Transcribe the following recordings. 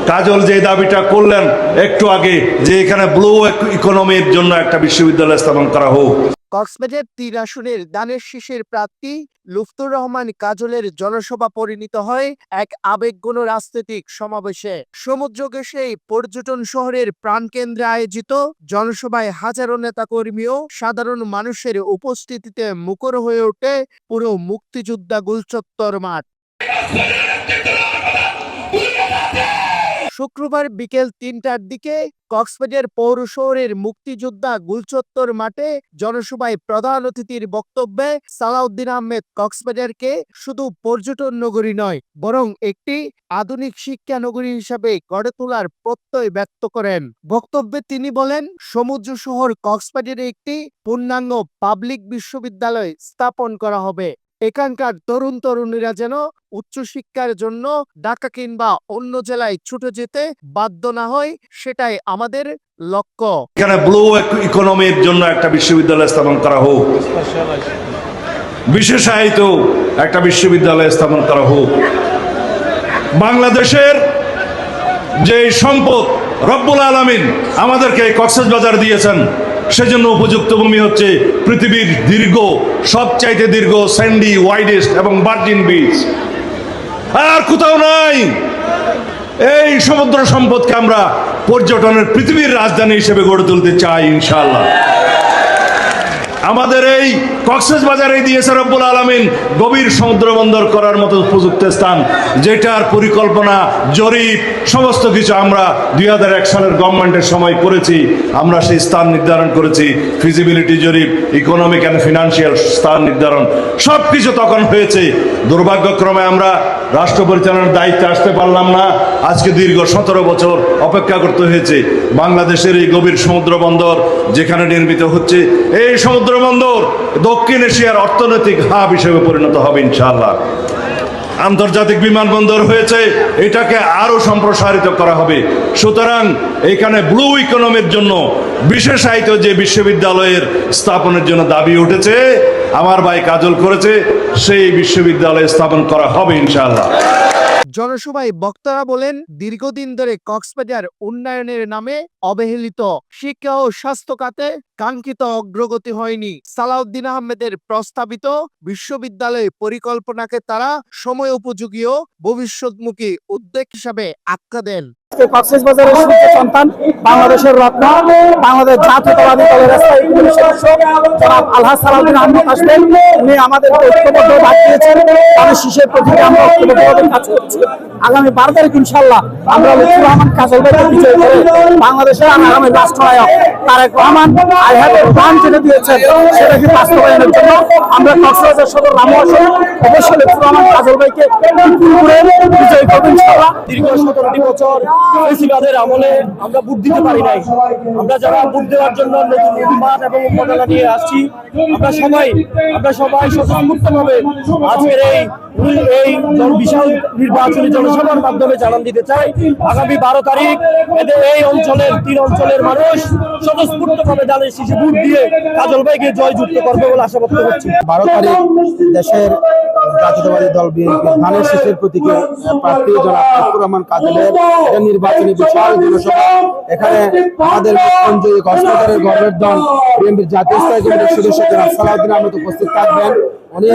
কাজল যে দাবিটা করলেন একটু আগে যে এখানে ব্লু ইকোনমির জন্য একটা বিশ্ববিদ্যালয় স্থাপন করা হোক। কক্সবাজার ৩ আসনের দানের শীষের প্রার্থী লুৎফুর রহমান কাজলের জনসভা পরিণত হয় এক আবেগঘন রাজনৈতিক সমাবেশে। সমুদ্র ঘেঁষে এই পর্যটন শহরের প্রাণকেন্দ্রে আয়োজিত জনসভায় হাজারো নেতাকর্মী ও সাধারণ মানুষের উপস্থিতিতে মুখর হয়ে ওঠে পুরো মুক্তিযোদ্ধা গুলচত্বর মাঠ। শুক্রবার বিকেল ৩টার দিকে কক্সবাজার পৌর শহরের মুক্তিযোদ্ধা গুলচত্বর মাঠে জনসভায় প্রধান অতিথির বক্তব্যে সালাউদ্দিন আহমেদ কক্সবাজারকে শুধু পর্যটন নগরী নয় বরং একটি আধুনিক শিক্ষা নগরী হিসাবে গড়ে তোলার প্রত্যয় ব্যক্ত করেন। বক্তব্যে তিনি বলেন, সমুদ্র শহর কক্সবাজারে একটি পূর্ণাঙ্গ পাবলিক বিশ্ববিদ্যালয় স্থাপন করা হবে। এখানকার তরুণ তরুণীরা যেন উচ্চশিক্ষার জন্য ঢাকা কিংবা অন্য জেলায় ছুটে যেতে বাধ্য না হয়, সেটাই আমাদের লক্ষ্য। এখানে ব্লু ইকোনমির জন্য একটা বিশ্ববিদ্যালয় স্থাপন করা হোক, বিশেষায়িত একটা বিশ্ববিদ্যালয় স্থাপন করা হোক। বাংলাদেশের যে সম্পদ রব্বুল আলামিন আমাদেরকে কক্সবাজার দিয়েছেন, সেজন্য উপযুক্ত ভূমি হচ্ছে পৃথিবীর সবচাইতে দীর্ঘ স্যান্ডি, ওয়াইডেস্ট এবং ভার্জিন বিচ। আর কোথাও নাই। এই সমুদ্র সম্পদকে আমরা পর্যটনের পৃথিবীর রাজধানী হিসেবে গড়ে তুলতে চাই ইনশাআল্লাহ। আমাদের এই কক্সবাজারে দিয়েছে রব্বুল আলামিন গভীর সমুদ্র বন্দর করার মতো উপযুক্ত স্থান, যেটার পরিকল্পনা, জরিপ, সমস্ত কিছু আমরা 2001 সালের গভর্নমেন্টের সময় করেছি। আমরা সেই স্থান নির্ধারণ করেছি, ফিজিবিলিটি জরিপ, ইকোনমিক অ্যান্ড ফিনান্সিয়াল স্থান নির্ধারণ, সব কিছু তখন হয়েছে। দুর্ভাগ্যক্রমে আমরা রাষ্ট্র পরিচালনার দায়িত্বে আসতে পারলাম না। আজকে দীর্ঘ 17 বছর অপেক্ষা করতে হয়েছে। বাংলাদেশের এই গভীর সমুদ্র বন্দর যেখানে নির্মিত হচ্ছে, এই সমুদ্র বন্দর দক্ষিণ এশিয়ার অর্থনৈতিক হাব হিসেবে পরিণত হবে ইনশাআল্লাহ। আন্তর্জাতিক বিমানবন্দর হয়েছে, এটাকে আরো সম্প্রসারিত করা হবে। সুতরাং এখানে ব্লু ইকোনমির জন্য বিশেষায়িত যে বিশ্ববিদ্যালয়ের স্থাপনের জন্য দাবি উঠেছে, আমার ভাই কাজল করেছে, সেই বিশ্ববিদ্যালয় স্থাপন করা হবে ইনশাআল্লাহ। জনসভায় বক্তারা বলেন, দীর্ঘদিন ধরে কক্সবাজার উন্নয়নের নামে অবহেলিত, শিক্ষা ও স্বাস্থ্য খাতে কাঙ্ক্ষিত অগ্রগতি হয়নি। সালাউদ্দিন আহমেদের প্রস্তাবিত বিশ্ববিদ্যালয় পরিকল্পনাকে তারা সময় উপযোগী ও ভবিষ্যৎমুখী উদ্যোগ হিসাবে আখ্যা দেন। কক্সবাজারের সূর্য সন্তান, বাংলাদেশের রত্ন, বাংলাদেশ জাতীয়তাবাদী দলের স্থায়ী কমিটির সদস্য জনাব আলহাজ সালাউদ্দিন আহমেদ আসবেন। উনি আমাদেরকে ঐক্যবদ্ধ ডাক দিয়েছেন। তাদের শীষের প্রতীকে আমরা ঐক্যবদ্ধভাবে কাজ করছি। আগামী 12 তারিখ ইনশাআল্লাহ আমরা লুৎফুর রহমান কাজল ভাইকে বিজয় করে বাংলাদেশের আগামী রাষ্ট্রনায়ক Tarique Rahman I have a plan যেটা দিয়েছেন, সেটাকে বাস্তবায়নের জন্য আমরা কক্সবাজার সদর রামু আসন অবশ্যই লুৎফুর রহমান কাজল ভাইকে বিজয় করবো ইনশাআল্লাহ। দীর্ঘ 17টি বছর ফেসিবাদের আমলে আমরা ভোট দিতে পারি নাই। আমরা যারা ভোট দেওয়ার জন্য নতুন উন্মাদ এবং উন্মাদনা নিয়ে আসছি, আমরা সবাই স্বতঃস্ফূর্তভাবে আজকের এই বিশাল নির্বাচনী জনসভার মাধ্যমে জানান দিতে চাই, আগামী 12 তারিখ এই অঞ্চলের 3 অঞ্চলের মানুষ স্বতঃস্ফূর্তভাবে দানের শীষে ভোট দিয়ে কাজল ভাইকে জয়যুক্ত করবে বলে আশা ব্যক্ত করছি। 12 তারিখ দেশের জাতীয়তাবাদী দল বিএনপি ধানের শীষের প্রতীকে প্রার্থী জনাব লুৎফুর রহমান কাজলের নির্বাচনী বিশাল জনসভা। এখানে আমাদের মুখ্যমন্ত্রী কক্সবাজারের গভর্নর দল বিএনপির জাতীয় স্থায়ী কমিটির সদস্য জনাব সালাউদ্দিন আহমেদ উপস্থিত থাকবেন। উনি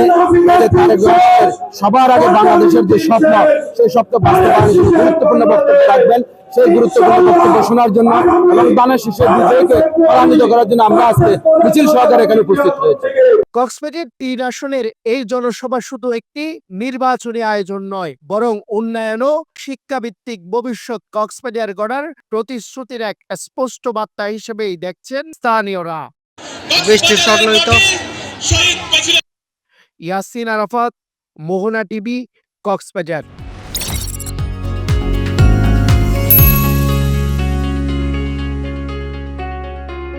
সবার আগে বাংলাদেশের যে স্বপ্ন, সেই স্বপ্ন বাস্তবায়নের গুরুত্বপূর্ণ বক্তব্য রাখবেন। সেই গুরুত্বপূর্ণ বক্তব্য শোনার জন্য এবং দানের শীষের বিজয়কে ত্বরান্বিত করার জন্য আমরা আজকে মিছিল সহকারে এখানে উপস্থিত হয়েছি। কক্সবাজার 3 আসনের এই জনসভা শুধু একটি নির্বাচনী আয়োজন নয়, বরং উন্নয়ন ও শিক্ষাভিত্তিক ভবিষ্যৎ কক্সবাজার গড়ার প্রতিশ্রুতির এক স্পষ্ট বার্তা হিসেবেই দেখছেন স্থানীয়রা। ইয়াসিন আরাফাত, মোহনা টিভি, কক্সবাজার।